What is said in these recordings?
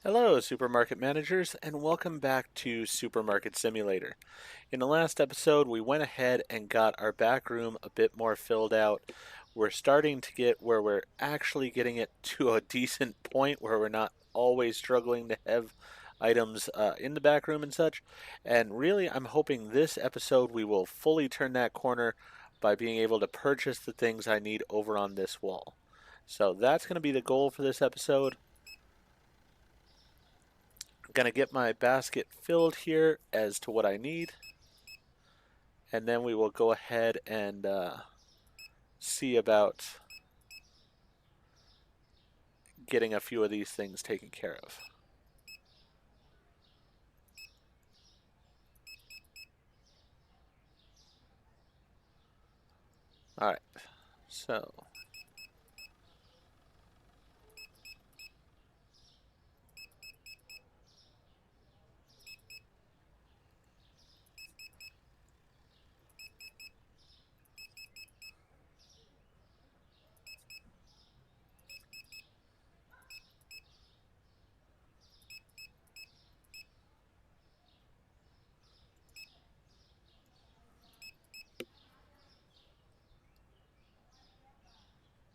Hello, supermarket managers, and welcome back to Supermarket Simulator. In the last episode, we went ahead and got our back room a bit more filled out. We're starting to get where we're actually getting it to a decent point where we're not always struggling to have items in the back room and such. And really, I'm hoping this episode we will fully turn that corner by being able to purchase the things I need over on this wall. So that's going to be the goal for this episode. Gonna get my basket filled here as to what I need, and then we will go ahead and see about getting a few of these things taken care of. Alright, so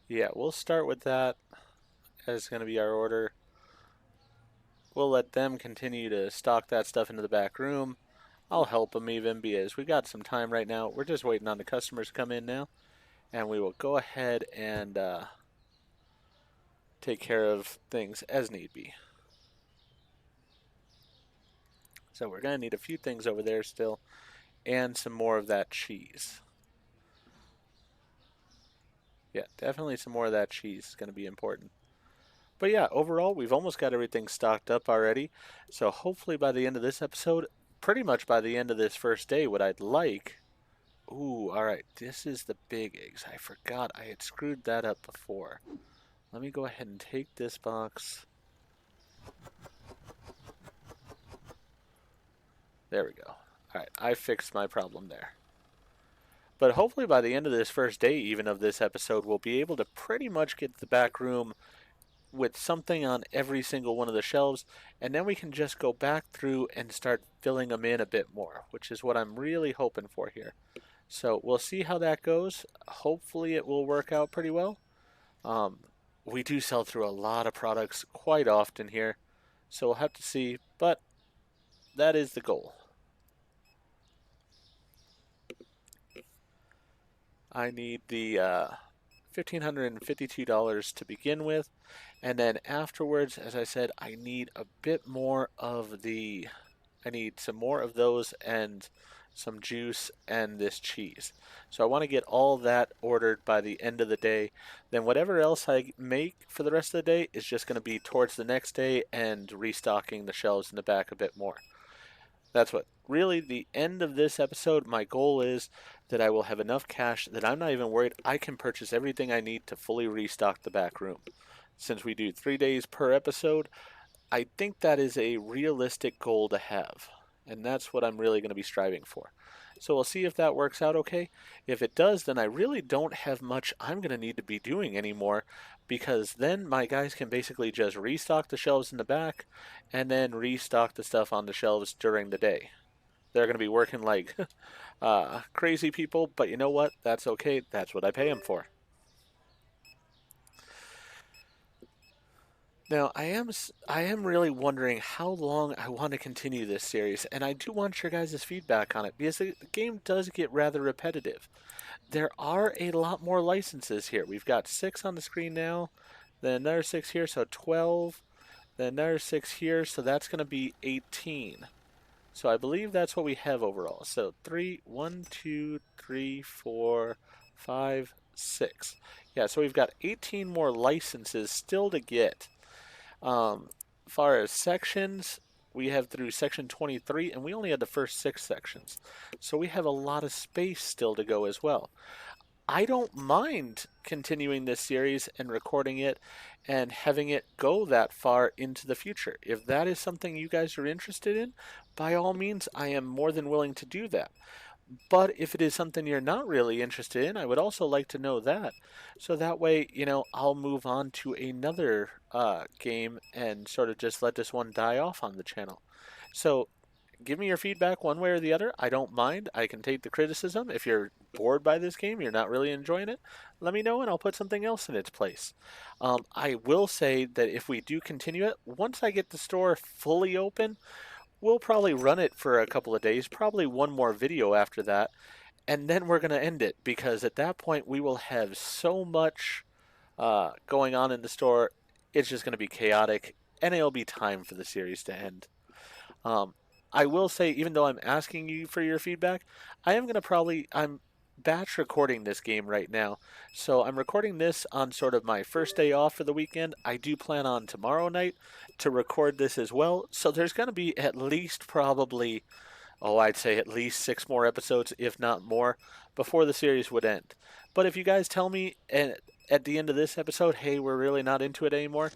yeah, we'll start with that as going to be our order. We'll let them continue to stock that stuff into the back room. I'll help them even because we got some time right now. We're just waiting on the customers to come in now, and we will go ahead and take care of things as need be. So we're going to need a few things over there still, and some more of that cheese. Yeah, definitely some more of that cheese is going to be important. But yeah, overall, we've almost got everything stocked up already. So hopefully by the end of this episode, pretty much by the end of this first day, what I'd like. Ooh, all right. This is the big eggs. I forgot I had screwed that up before. Let me go ahead and take this box. There we go. All right, I fixed my problem there. But hopefully by the end of this first day, even of this episode, we'll be able to pretty much get the back room with something on every single one of the shelves, and then we can just go back through and start filling them in a bit more, which is what I'm really hoping for here. So we'll see how that goes. Hopefully it will work out pretty well. Um, we do sell through a lot of products quite often here, so we'll have to see, but that is the goal. I need the $1,552 to begin with, and then afterwards, as I said, I need a bit more of the. I need some more of those and some juice and this cheese. So I want to get all that ordered by the end of the day. Then whatever else I make for the rest of the day is just going to be towards the next day and restocking the shelves in the back a bit more. That's what really the end of this episode. My goal is that I will have enough cash that I'm not even worried. I can purchase everything I need to fully restock the back room. Since we do 3 days per episode, I think that is a realistic goal to have. And that's what I'm really going to be striving for. So we'll see if that works out okay. If it does, then I really don't have much I'm going to need to be doing anymore because then my guys can basically just restock the shelves in the back and then restock the stuff on the shelves during the day. They're going to be working like crazy people, but you know what? That's okay. That's what I pay them for. Now, I am really wondering how long I want to continue this series, and I do want your guys' feedback on it because the game does get rather repetitive. There are a lot more licenses here. We've got 6 on the screen now, then another 6 here, so 12, then another 6 here, so that's going to be 18. So I believe that's what we have overall. So 3, 1, 2, 3, 4, 5, 6. Yeah, so we've got 18 more licenses still to get. Far as sections, we have through section 23, and we only had the first 6 sections. So we have a lot of space still to go as well. I don't mind continuing this series and recording it and having it go that far into the future. If that is something you guys are interested in, by all means, I am more than willing to do that. But if it is something you're not really interested in, I would also like to know that. So that way, I'll move on to another game and sort of just let this one die off on the channel. So give me your feedback one way or the other. I don't mind. I can take the criticism. If you're bored by this game, you're not really enjoying it, let me know and I'll put something else in its place. I will say that if we do continue it, once I get the store fully open, we'll probably run it for a couple of days, probably one more video after that, and then we're going to end it because at that point we will have so much going on in the store. It's just going to be chaotic and it'll be time for the series to end. Um, I will say, even though I'm asking you for your feedback, I am going to I'm batch recording this game right now. So I'm recording this on sort of my first day off for the weekend. I do plan on tomorrow night to record this as well. So there's going to be at least probably, I'd say at least 6 more episodes, if not more, before the series would end. But if you guys tell me at the end of this episode, hey, we're really not into it anymore,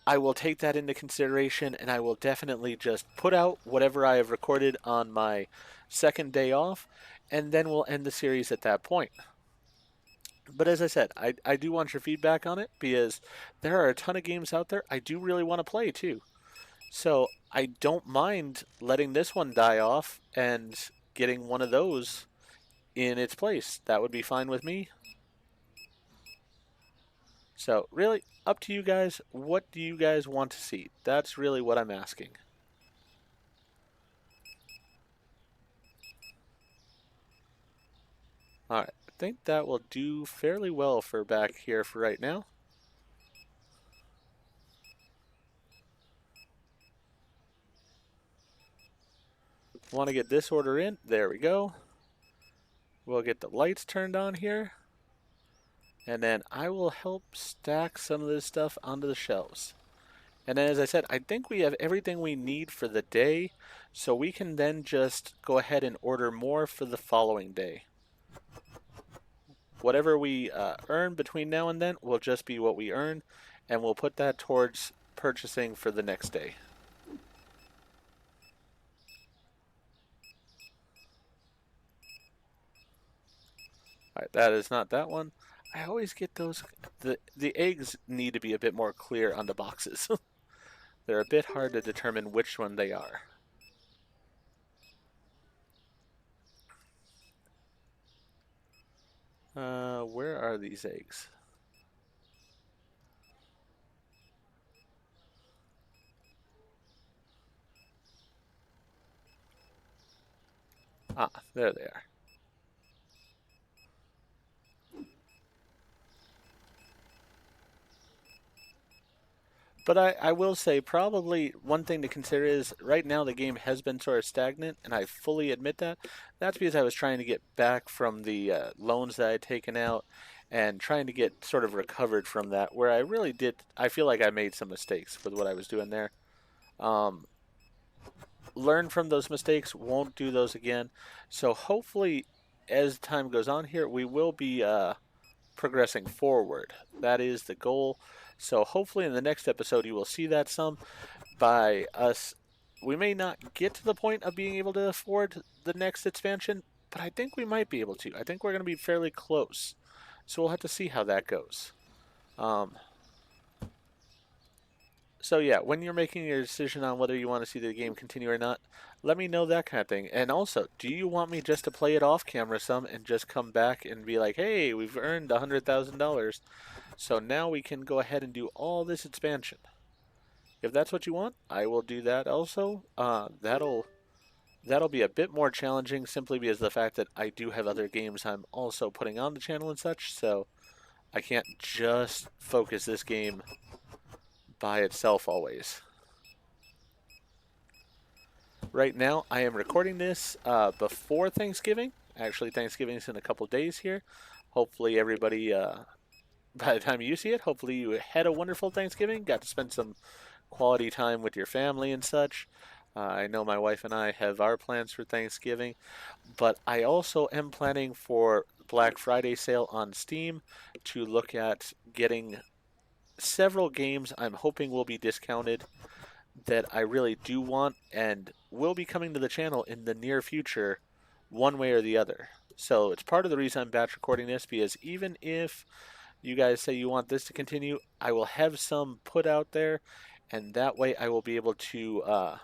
I will take that into consideration and I will definitely just put out whatever I have recorded on my second day off, and then we'll end the series at that point. But as I said, I do want your feedback on it because there are a ton of games out there I do really want to play too. So I don't mind letting this one die off and getting one of those in its place. That would be fine with me. So really, up to you guys. What do you guys want to see? That's really what I'm asking. Alright, I think that will do fairly well for back here for right now. Want to get this order in. There we go. We'll get the lights turned on here. And then I will help stack some of this stuff onto the shelves. And then as I said, I think we have everything we need for the day. So we can then just go ahead and order more for the following day. Whatever we earn between now and then will just be what we earn. And we'll put that towards purchasing for the next day. Alright, that is not that one. I always get those. The eggs need to be a bit more clear on the boxes. They're a bit hard to determine which one they are. Where are these eggs? Ah, there they are. But I will say probably one thing to consider is right now the game has been sort of stagnant, and I fully admit that. That's because I was trying to get back from the loans that I had taken out and trying to get sort of recovered from that, where I really did. I feel like I made some mistakes with what I was doing there. Um, learn from those mistakes, won't do those again. So hopefully, as time goes on here, we will be progressing forward. That is the goal. So hopefully in the next episode you will see that some by us. We may not get to the point of being able to afford the next expansion, but I think we might be able to. I think we're going to be fairly close. So we'll have to see how that goes. Um, so yeah, when you're making your decision on whether you want to see the game continue or not, let me know that kind of thing. And also, do you want me just to play it off camera some and just come back and be like, hey, we've earned $100,000, so now we can go ahead and do all this expansion? If that's what you want, I will do that also. That'll be a bit more challenging simply because of the fact that I do have other games I'm also putting on the channel and such, so I can't just focus this game by itself always. Right now, I am recording this before Thanksgiving. Actually, Thanksgiving is in a couple days here. Hopefully, everybody, by the time you see it, hopefully you had a wonderful Thanksgiving, got to spend some quality time with your family and such. I know my wife and I have our plans for Thanksgiving, but I also am planning for Black Friday sale on Steam to look at getting several games I'm hoping will be discounted that I really do want and will be coming to the channel in the near future one way or the other. So it's part of the reason I'm batch recording this, because even if you guys say you want this to continue, I will have some put out there, and that way I will be able to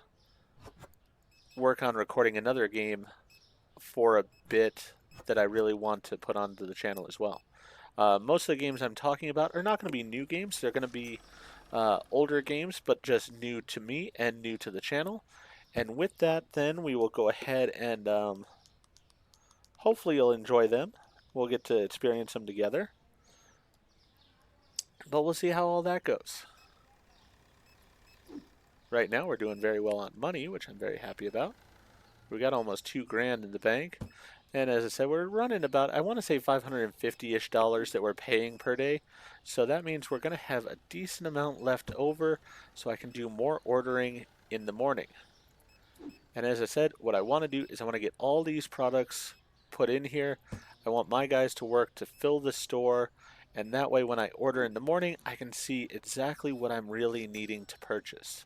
work on recording another game for a bit that I really want to put onto the channel as well. Most of the games I'm talking about are not going to be new games. They're going to be older games, but just new to me and new to the channel. And with that, then we will go ahead and hopefully you'll enjoy them. We'll get to experience them together. But we'll see how all that goes. Right now, we're doing very well on money, which I'm very happy about. We got almost $2,000 in the bank. And as I said, we're running about, I want to say $550-ish that we're paying per day. So that means we're going to have a decent amount left over so I can do more ordering in the morning. And as I said, what I want to do is I want to get all these products put in here. I want my guys to work to fill the store. And that way when I order in the morning, I can see exactly what I'm really needing to purchase.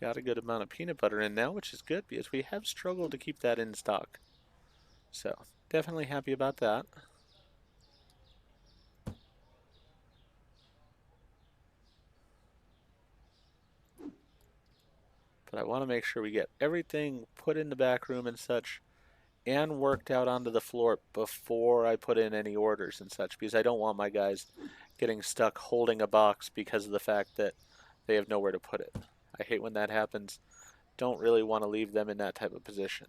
Got a good amount of peanut butter in now, which is good because we have struggled to keep that in stock. So definitely happy about that. But I want to make sure we get everything put in the back room and such and worked out onto the floor before I put in any orders and such, because I don't want my guys getting stuck holding a box because of the fact that they have nowhere to put it. I hate when that happens. Don't really want to leave them in that type of position.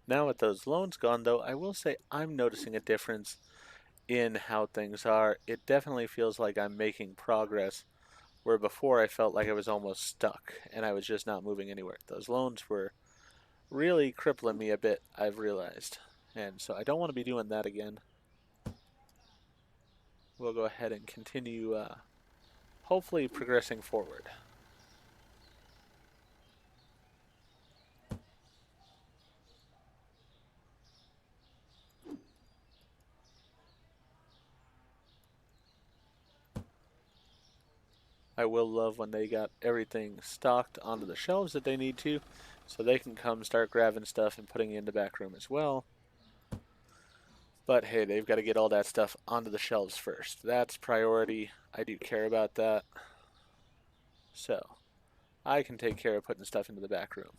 Now with those loans gone though, I will say I'm noticing a difference in how things are. It definitely feels like I'm making progress, where before I felt like I was almost stuck and I was just not moving anywhere. Those loans were really crippling me a bit, I've realized. And so I don't want to be doing that again. We'll go ahead and continue, hopefully progressing forward. I will love when they got everything stocked onto the shelves that they need to, so they can come start grabbing stuff and putting it in the back room as well. But hey, they've got to get all that stuff onto the shelves first. That's priority. I do care about that. So I can take care of putting stuff into the back room.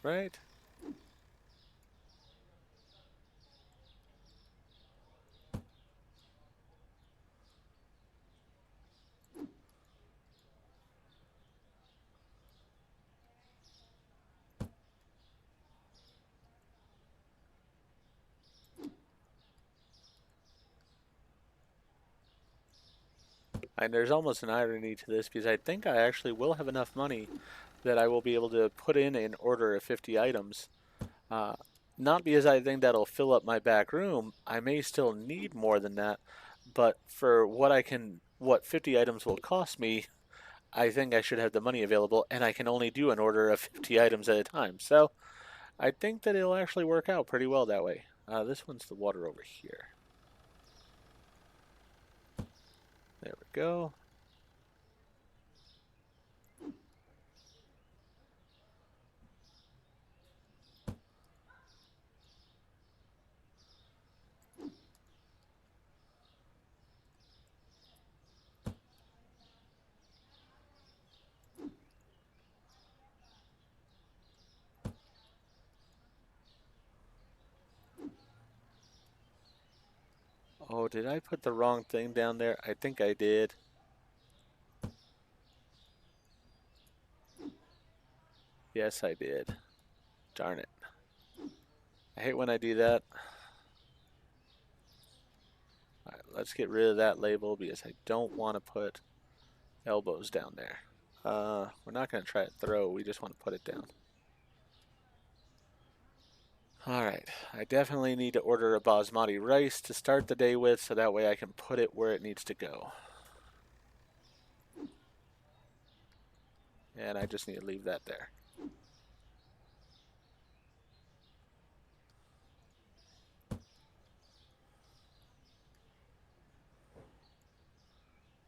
Right? And there's almost an irony to this because I think I actually will have enough money that I will be able to put in an order of 50 items. Uh, Not because I think that'll fill up my back room. I may still need more than that, but for what 50 items will cost me, I think I should have the money available, and I can only do an order of 50 items at a time. So I think that it'll actually work out pretty well that way. This one's the water over here. There we go. Oh, did I put the wrong thing down there? I think I did. Yes, I did. Darn it. I hate when I do that. All right, let's get rid of that label because I don't want to put elbows down there. We're not going to try to throw. We just want to put it down. All right. I definitely need to order a basmati rice to start the day with so that way I can put it where it needs to go. And I just need to leave that there.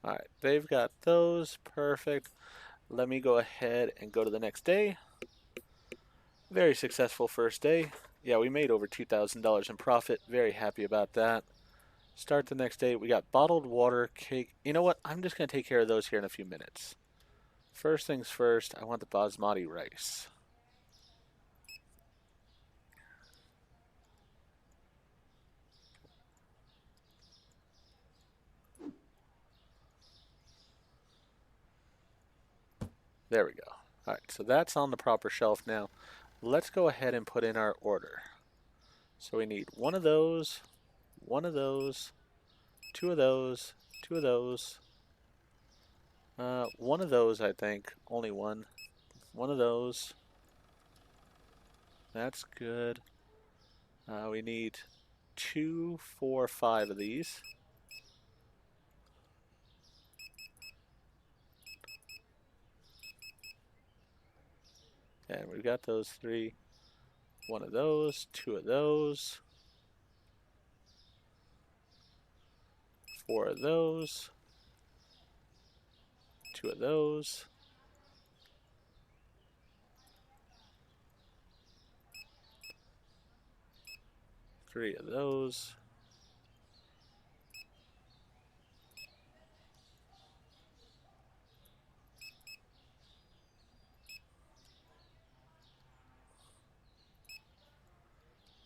All right, they've got those. Perfect. Let me go ahead and go to the next day. Very successful first day. Yeah, we made over $2,000 in profit. Very happy about that. Start the next day. We got bottled water, cake. You know what? I'm just going to take care of those here in a few minutes. First things first, I want the basmati rice. There we go. All right, so that's on the proper shelf now. Let's go ahead and put in our order. So we need one of those, one of those, two of those, two of those, one of those, I think. Only one. One of those. That's good. We need 2, 4, 5 of these. And we've got those 3. One of those, 2 of those, 4 of those, 2 of those, 3 of those.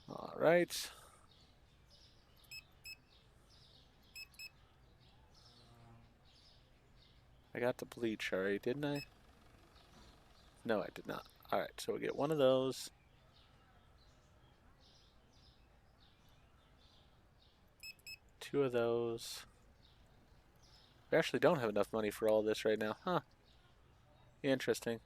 All right. I got the bleach already, didn't I? No, I did not. All right, so we get one of those. Two of those. We actually don't have enough money for all this right now. Huh. Interesting.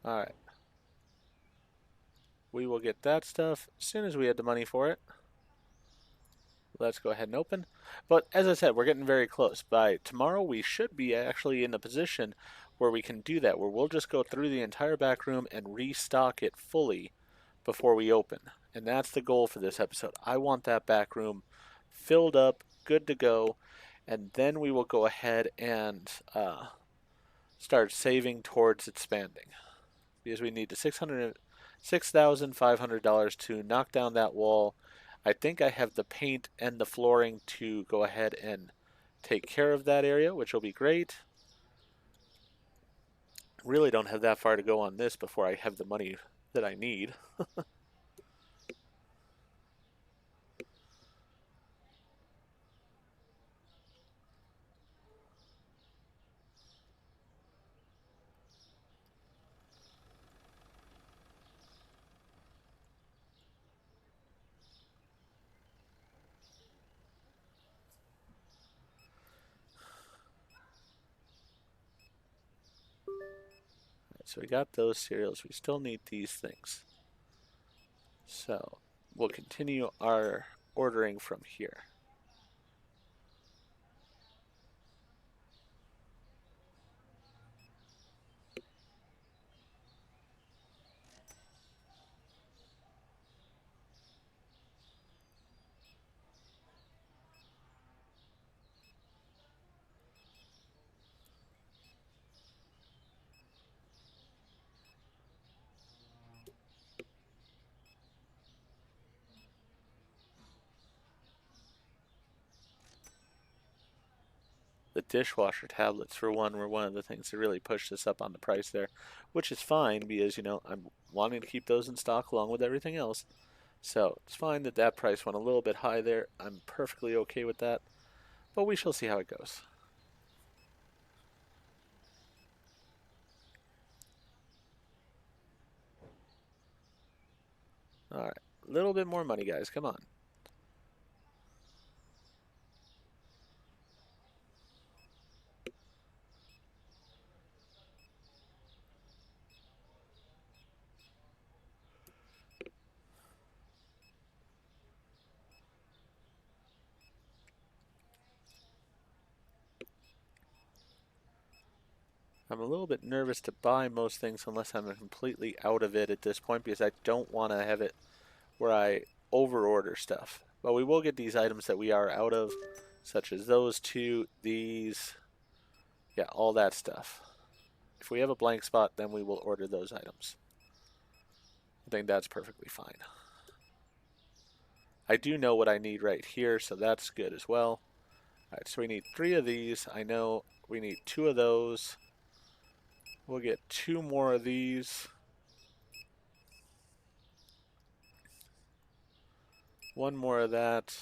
All right. We will get that stuff as soon as we had the money for it. Let's go ahead and open. But as I said, we're getting very close. By tomorrow, we should be actually in the position where we can do that, where we'll just go through the entire back room and restock it fully before we open. And that's the goal for this episode. I want that back room filled up, good to go, and then we will go ahead and start saving towards expanding. Because we need the $6,500 to knock down that wall. I think I have the paint and the flooring to go ahead and take care of that area, which will be great. Really don't have that far to go on this before I have the money that I need. So we got those cereals. We still need these things. So we'll continue our ordering from here. The dishwasher tablets, for one, were one of the things that really pushed us up on the price there, which is fine because, I'm wanting to keep those in stock along with everything else. So it's fine that that price went a little bit high there. I'm perfectly okay with that, but we shall see how it goes. All right, a little bit more money, guys. Come on. I'm a little bit nervous to buy most things unless I'm completely out of it at this point because I don't want to have it where I overorder stuff. But we will get these items that we are out of, such as those two, these, yeah, all that stuff. If we have a blank spot, then we will order those items. I think that's perfectly fine. I do know what I need right here, so that's good as well. All right, so we need 3 of these. I know we need 2 of those. We'll get 2 more of these. 1 more of that.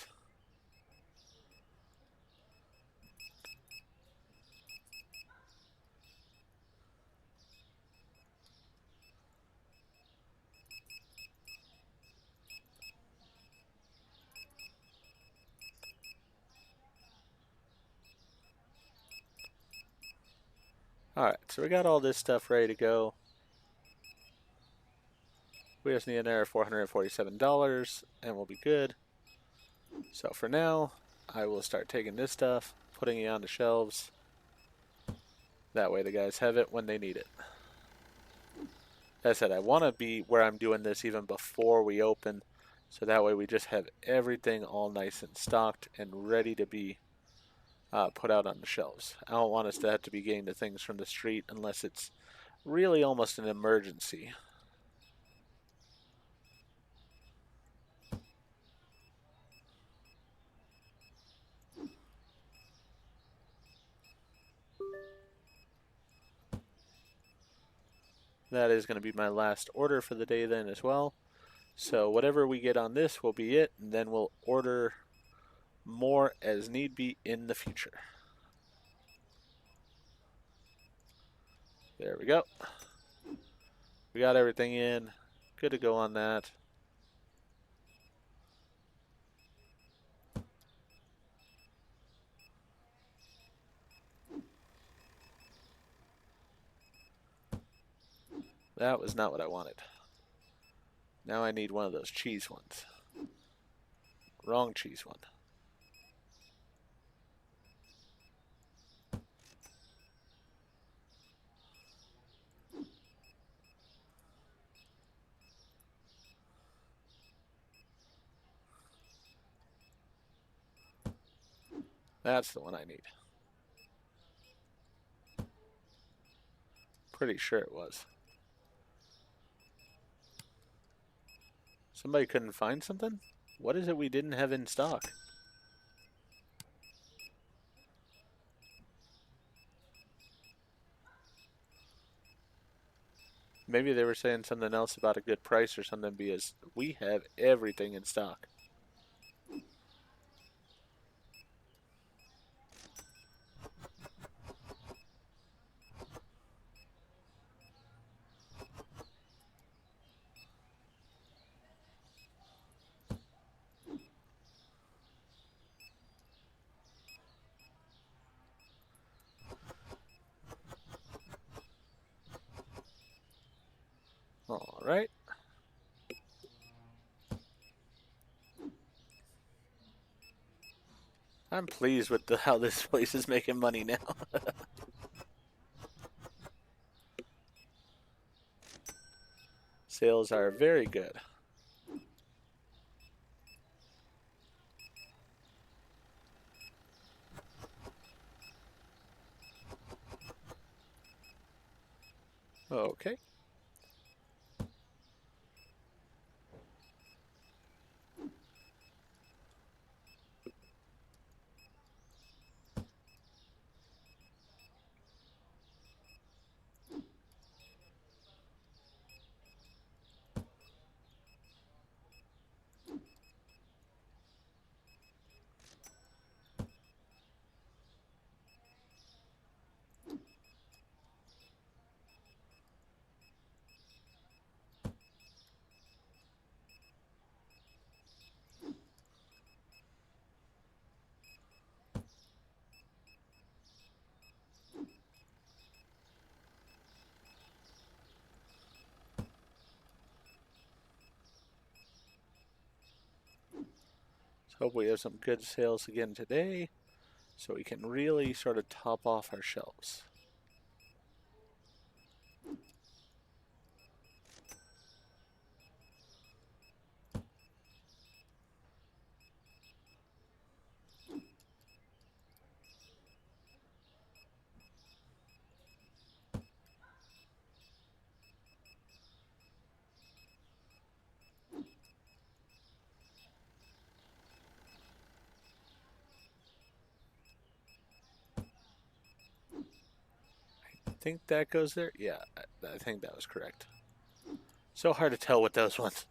Alright, so we got all this stuff ready to go. We just need another $447 and we'll be good. So for now, I will start taking this stuff, putting it on the shelves. That way the guys have it when they need it. As I said, I want to be where I'm doing this even before we open, so that way we just have everything all nice and stocked and ready to be put out on the shelves. I don't want us to have to be getting the things from the street unless it's really almost an emergency. That is going to be my last order for the day then as well. So whatever we get on this will be it, and then we'll order more as need be in the future. There we go. We got everything in. Good to go on that. That was not what I wanted. Now I need one of those cheese ones. Wrong cheese one. That's the one I need. Pretty sure it was. Somebody couldn't find something? What is it we didn't have in stock? Maybe they were saying something else about a good price or something because we have everything in stock. All right. I'm pleased with how this place is making money now. Sales are very good. Okay. Hope we have some good sales again today so we can really sort of top off our shelves. I think that goes there. Yeah, I think that was correct. So hard to tell with those ones.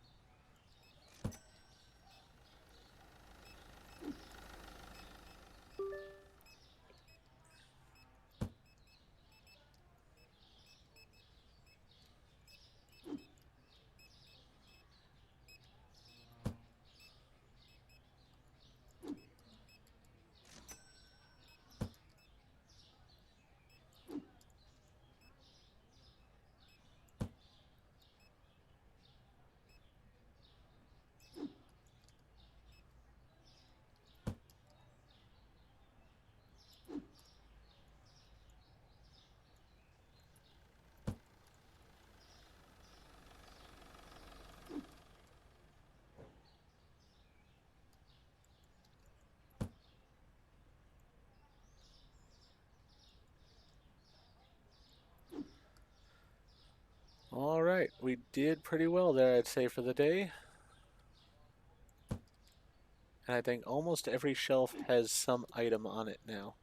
All right, we did pretty well there, I'd say, for the day. And I think almost every shelf has some item on it now.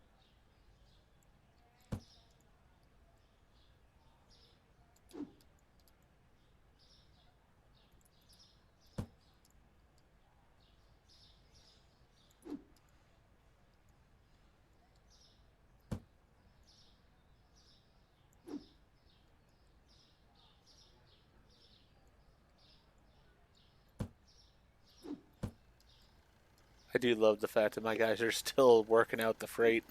I do love the fact that my guys are still working out the freight.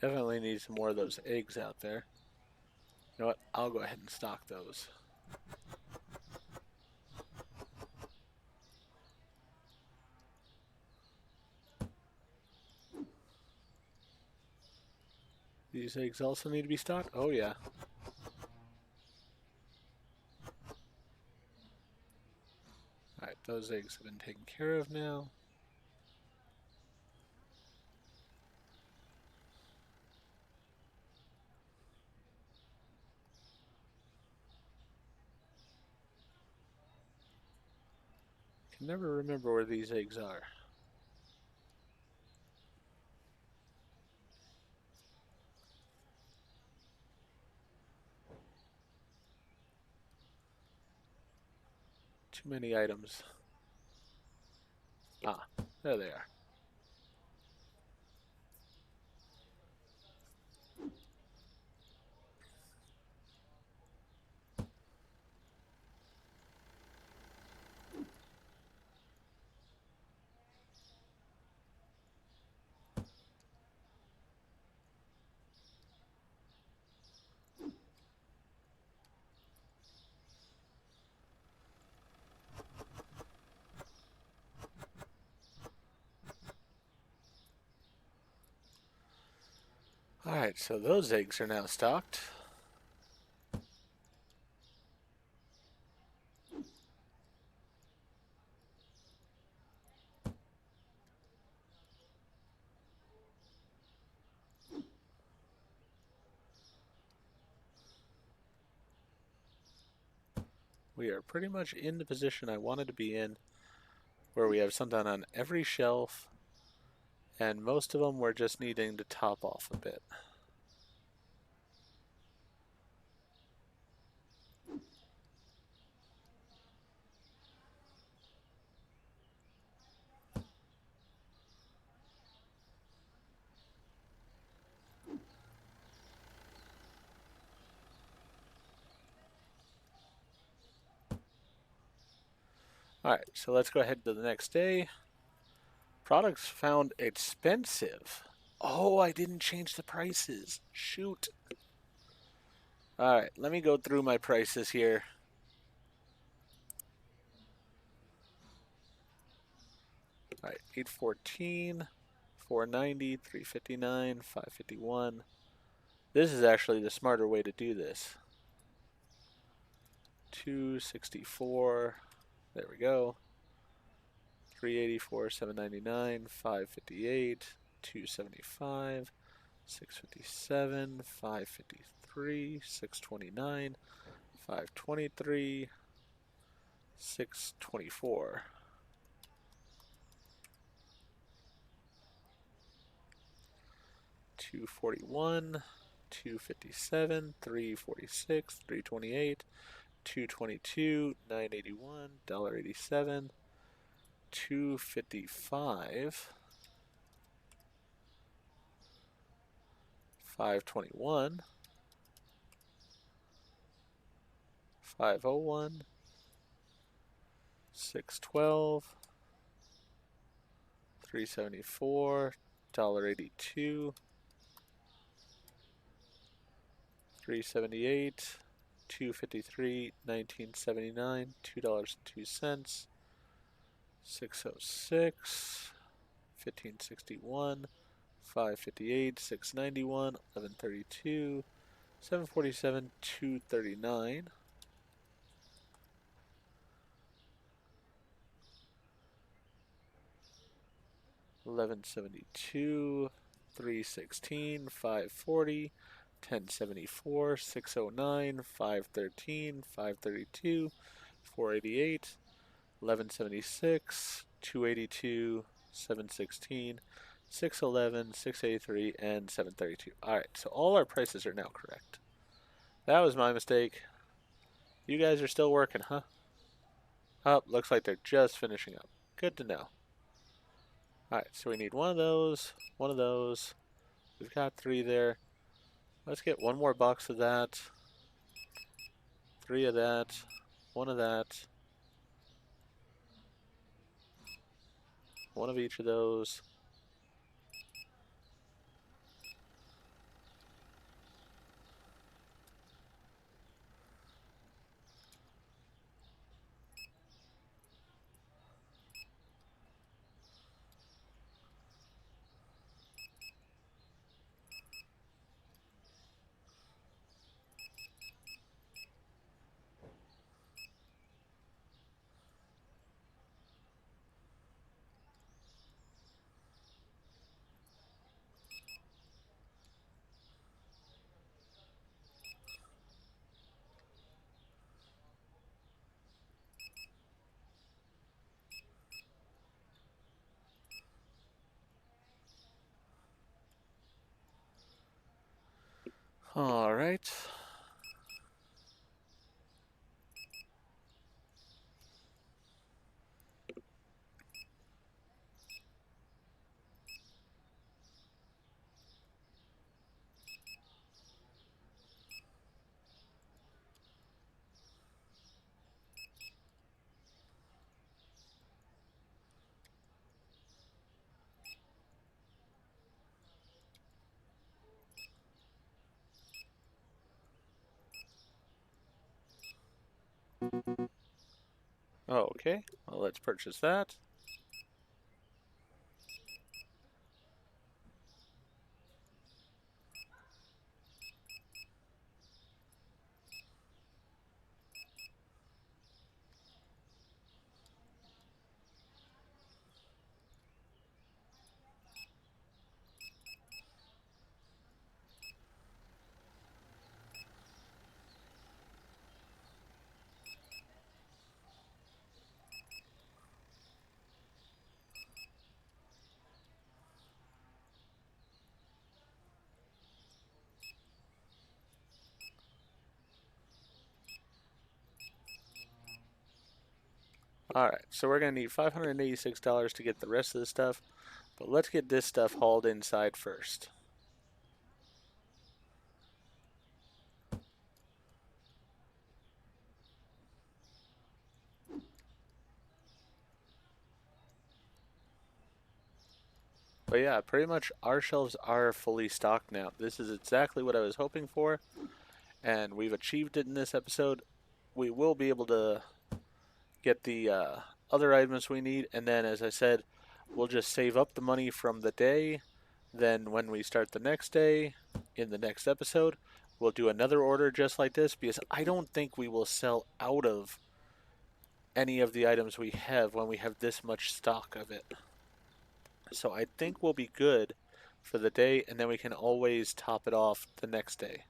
Definitely need some more of those eggs out there. You know what? I'll go ahead and stock those. These eggs also need to be stocked? Oh, yeah. Alright, those eggs have been taken care of now. Can never remember where these eggs are. Too many items. Ah, there they are. Alright, so those eggs are now stocked. We are pretty much in the position I wanted to be in, where we have something on every shelf, and most of them we're just needing to top off a bit. All right, so let's go ahead to the next day. Products found expensive. Oh, I didn't change the prices. Shoot. All right, let me go through my prices here. All right, 814, 490, 359, 551. This is actually the smarter way to do this. 264. There we go. 384, 799, 558, 275, 657, 553, 629, 523, 624. 241, 257, 346, 328, 222, 981, $1.87, 255, 521, 501, 612, 374, $1.82, 378, 253, 1979, $2.02, 606, 1561, 558, 691, 1132, 747, 239, 1172, 316, 540, 1074, 609, 513, 532, 488, 1176, 282, 716, 611, 683, and 732. Alright, so all our prices are now correct. That was my mistake. You guys are still working, huh? Oh, looks like they're just finishing up. Good to know. Alright, so we need one of those, one of those. We've got 3 there. Let's get one more box of that, 3 of that, 1 of that, 1 of each of those. Alright. Okay, well, let's purchase that. Alright, so we're going to need $586 to get the rest of the stuff, but let's get this stuff hauled inside first. But yeah, pretty much our shelves are fully stocked now. This is exactly what I was hoping for, and we've achieved it in this episode. We will be able to get the other items we need, and then, as I said, we'll just save up the money from the day. Then, when we start the next day in the next episode, we'll do another order just like this because I don't think we will sell out of any of the items we have when we have this much stock of it. So I think we'll be good for the day, and then we can always top it off the next day.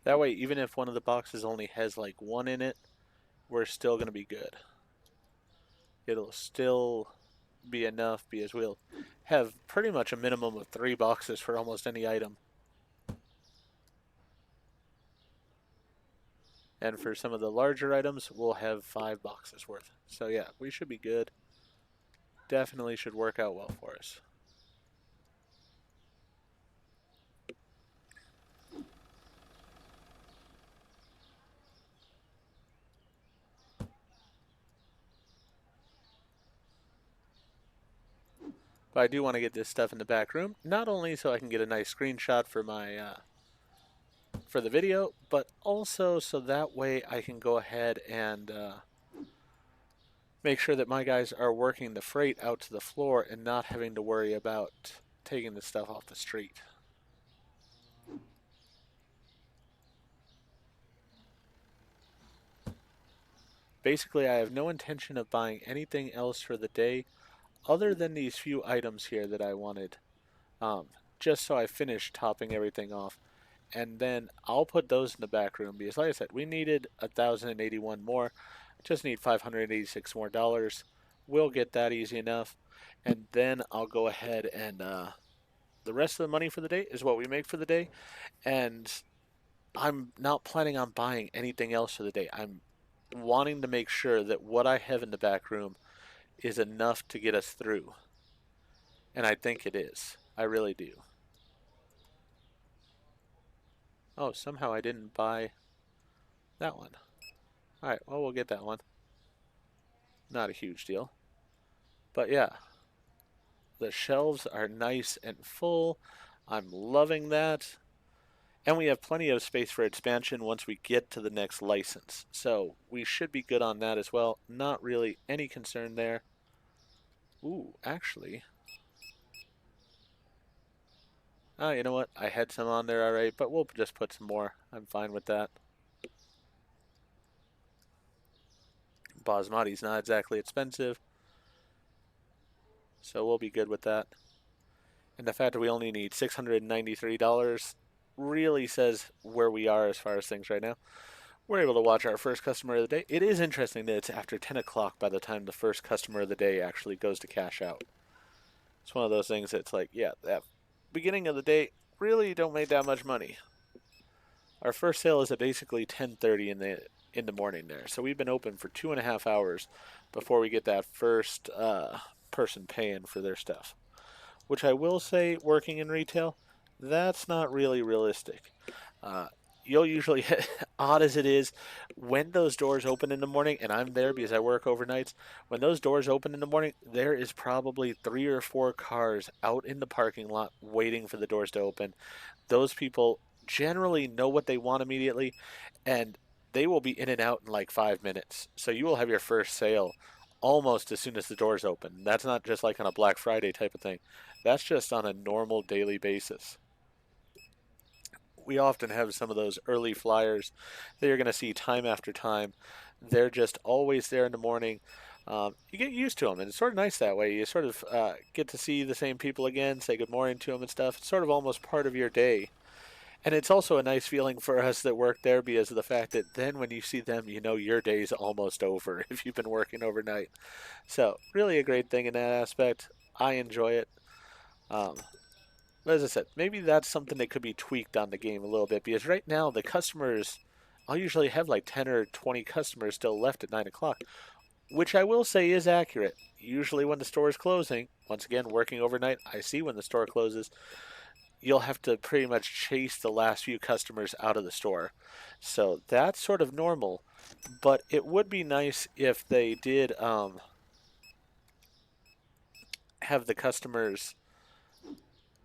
That way, even if one of the boxes only has like one in it, we're still going to be good. It'll still be enough because we'll have pretty much a minimum of 3 boxes for almost any item. And for some of the larger items, we'll have 5 boxes worth. So yeah, we should be good. Definitely should work out well for us. But I do want to get this stuff in the back room, not only so I can get a nice screenshot for my for the video, but also so that way I can go ahead and make sure that my guys are working the freight out to the floor and not having to worry about taking the stuff off the street. Basically, I have no intention of buying anything else for the day other than these few items here that I wanted, um, just so I finish topping everything off. And then I'll put those in the back room because, like I said, we needed 1,081 more. Just need 586 more dollars. We'll get that easy enough, and then I'll go ahead and the rest of the money for the day is what we make for the day. And I'm not planning on buying anything else for the day. I'm wanting to make sure that what I have in the back room is enough to get us through, and I think it is. I really do. Oh, somehow I didn't buy that one. All right, well, we'll get that one. Not a huge deal. But yeah, the shelves are nice and full. I'm loving that. And we have plenty of space for expansion once we get to the next license. So we should be good on that as well. Not really any concern there. Ooh, actually. Oh, you know what? I had some on there already, but we'll just put some more. I'm fine with that. Basmati's not exactly expensive, so we'll be good with that. And the fact that we only need $693 really says where we are as far as things right now. We're able to watch our first customer of the day. It is interesting that it's after 10 o'clock by the time the first customer of the day actually goes to cash out. It's one of those things that's like, yeah, that beginning of the day, really don't make that much money. Our first sale is at basically 10:30 in the morning there, so we've been open for 2.5 hours before we get that first person paying for their stuff. Which I will say, working in retail, that's not really realistic. Uh, you'll usually, odd as it is, when those doors open in the morning, and I'm there because I work overnights, when those doors open in the morning, there is probably 3 or 4 cars out in the parking lot waiting for the doors to open. Those people generally know what they want immediately, and they will be in and out in like 5 minutes. So you will have your first sale almost as soon as the doors open. That's not just like on a Black Friday type of thing. That's just on a normal daily basis. We often have some of those early flyers that you're going to see time after time. They're just always there in the morning. You get used to them, and it's sort of nice that way. You sort of get to see the same people again, say good morning to them and stuff. It's sort of almost part of your day. And it's also a nice feeling for us that work there because of the fact that then when you see them, you know your day's almost over if you've been working overnight. So, really a great thing in that aspect. I enjoy it. Um, but as I said, maybe that's something that could be tweaked on the game a little bit because right now the customers I'll usually have like 10 or 20 customers still left at 9 o'clock, which I will say is accurate. Usually, when the store is closing, once again, working overnight, I see when the store closes, you'll have to pretty much chase the last few customers out of the store. So that's sort of normal, but it would be nice if they did have the customers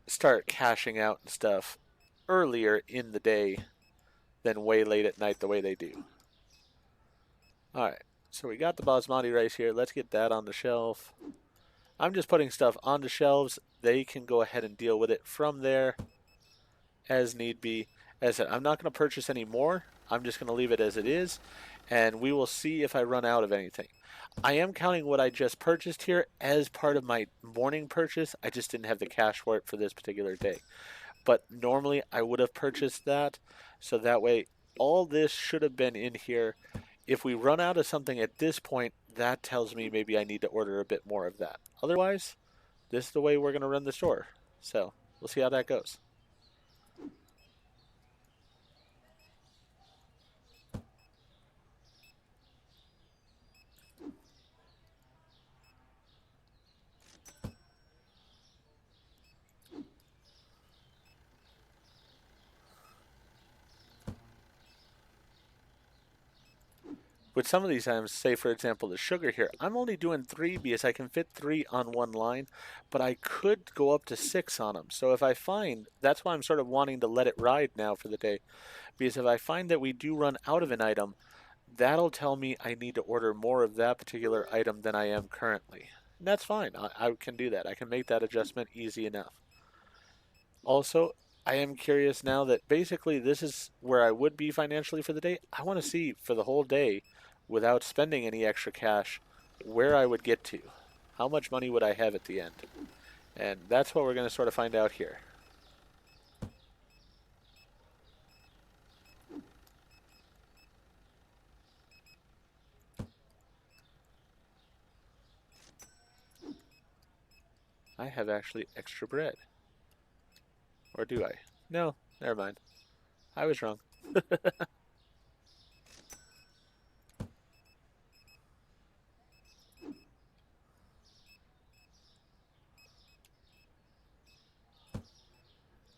start cashing out and stuff earlier in the day than way late at night the way they do. All right, so we got the basmati rice here. Let's get that on the shelf. I'm just putting stuff on the shelves. They can go ahead and deal with it from there as need be. As I said, I'm not going to purchase any more. I'm just going to leave it as it is, and we will see if I run out of anything. I am counting what I just purchased here as part of my morning purchase. I just didn't have the cash for it for this particular day. But normally I would have purchased that, so that way all this should have been in here. If we run out of something at this point, that tells me maybe I need to order a bit more of that. Otherwise, this is the way we're going to run the store. So we'll see how that goes. With some of these items, say for example the sugar here, I'm only doing 3 because I can fit 3 on one line, but I could go up to 6 on them. So if I find, that's why I'm sort of wanting to let it ride now for the day, because if I find that we do run out of an item, that'll tell me I need to order more of that particular item than I am currently. And that's fine. I can do that. I can make that adjustment easy enough. Also, I am curious now that basically this is where I would be financially for the day. I want to see for the whole day, without spending any extra cash, where I would get to. How much money would I have at the end? And that's what we're going to sort of find out here. I have actually extra bread. Or do I? No, never mind. I was wrong.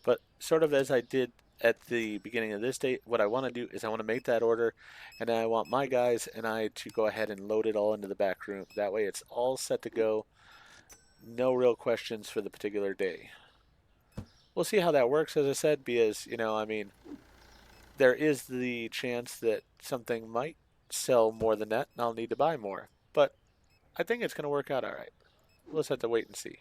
But sort of as I did at the beginning of this day, what I want to do is I want to make that order, and then I want my guys and I to go ahead and load it all into the back room. That way it's all set to go. No real questions for the particular day. We'll see how that works, as I said, because, I mean, there is the chance that something might sell more than that, and I'll need to buy more. But I think it's going to work out all right. We'll just have to wait and see.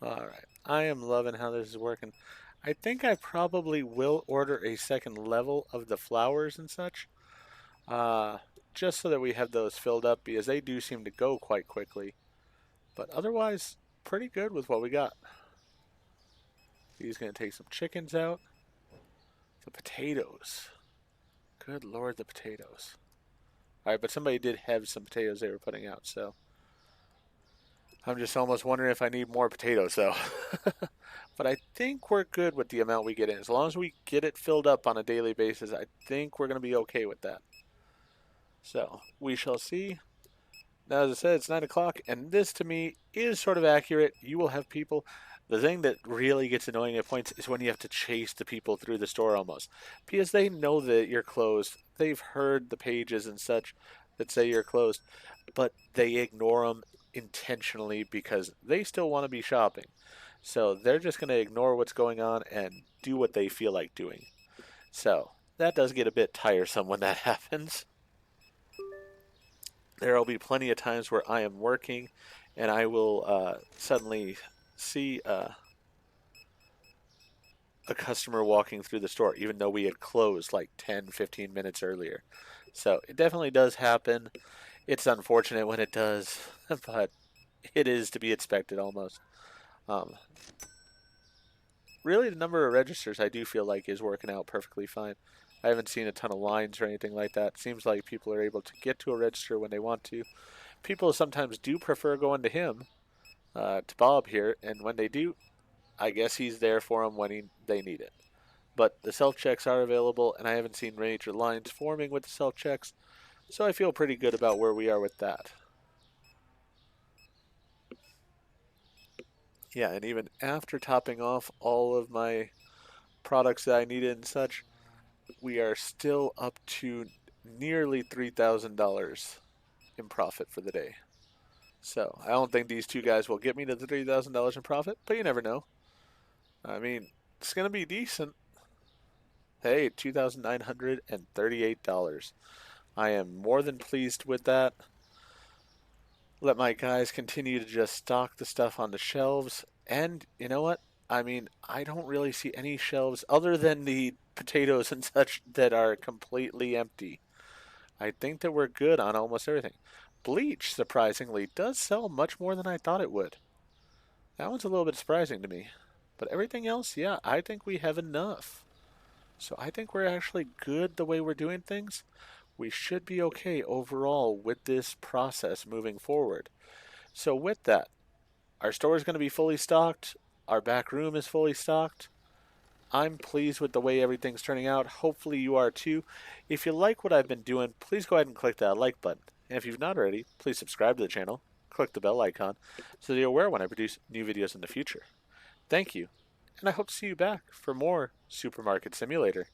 All right. I am loving how this is working. I think I probably will order a second level of the flowers and such, uh, just so that we have those filled up because they do seem to go quite quickly. But otherwise, pretty good with what we got. He's going to take some chickens out. The potatoes. Good lord, the potatoes. All right, but somebody did have some potatoes they were putting out, so I'm just almost wondering if I need more potatoes, though. But I think we're good with the amount we get in. As long as we get it filled up on a daily basis, I think we're going to be okay with that. So we shall see. Now, as I said, it's 9 o'clock, and this to me is sort of accurate. You will have people. The thing that really gets annoying at points is when you have to chase the people through the store almost. Because they know that you're closed. They've heard the pages and such that say you're closed, but they ignore them intentionally because they still want to be shopping. So they're just going to ignore what's going on and do what they feel like doing. So that does get a bit tiresome when that happens. There will be plenty of times where I am working and I will suddenly see a customer walking through the store, even though we had closed like 10, 15 minutes earlier. So it definitely does happen. It's unfortunate when it does, but it is to be expected almost. Um, really, the number of registers I do feel like is working out perfectly fine. I haven't seen a ton of lines or anything like that. Seems like people are able to get to a register when they want to. People sometimes do prefer going to him, to Bob here, and when they do, I guess he's there for them when they need it. But the self checks are available, and I haven't seen major lines forming with the self checks, so I feel pretty good about where we are with that. Yeah, and even after topping off all of my products that I needed and such, we are still up to nearly $3,000 in profit for the day. So I don't think these two guys will get me to the $3,000 in profit, but you never know. I mean, it's going to be decent. Hey, $2,938. I am more than pleased with that. Let my guys continue to just stock the stuff on the shelves. And you know what? I mean, I don't really see any shelves other than the potatoes and such that are completely empty. I think that we're good on almost everything. Bleach, surprisingly, does sell much more than I thought it would. That one's a little bit surprising to me. But everything else, yeah, I think we have enough. So I think we're actually good the way we're doing things. We should be okay overall with this process moving forward. So with that, our store is going to be fully stocked. Our back room is fully stocked. I'm pleased with the way everything's turning out. Hopefully you are too. If you like what I've been doing, please go ahead and click that like button. And if you've not already, please subscribe to the channel. Click the bell icon so that you're aware when I produce new videos in the future. Thank you, and I hope to see you back for more Supermarket Simulator.